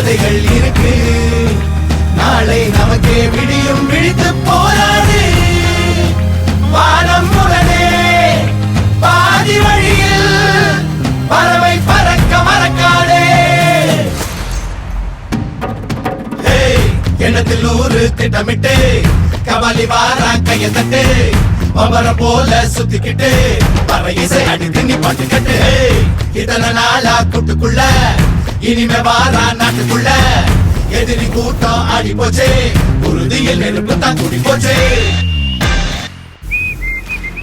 கதைகள் இருக்கு. நாளை நமக்கே விடியும், விழித்து போராடு. வானம் முரணே பாதி வழியில், பறவை பறக்க மறக்காதே. எண்ணத்தில் 100 திட்டமிட்டு கபாலி வாரா கைய தட்டு. பவர போல சுத்திக்கிட்டு பற இசை அடித்து நீ பாட்டு கட்டு. இத்தனை நாளா கூட்டுக்குள்ள, இனிமே வாரா நாட்டுக்குள்ள. எதிரி கூட்டம் ஆடி போச்சு, உறுதியில் நெருப்பு தான் கூடி போச்சு.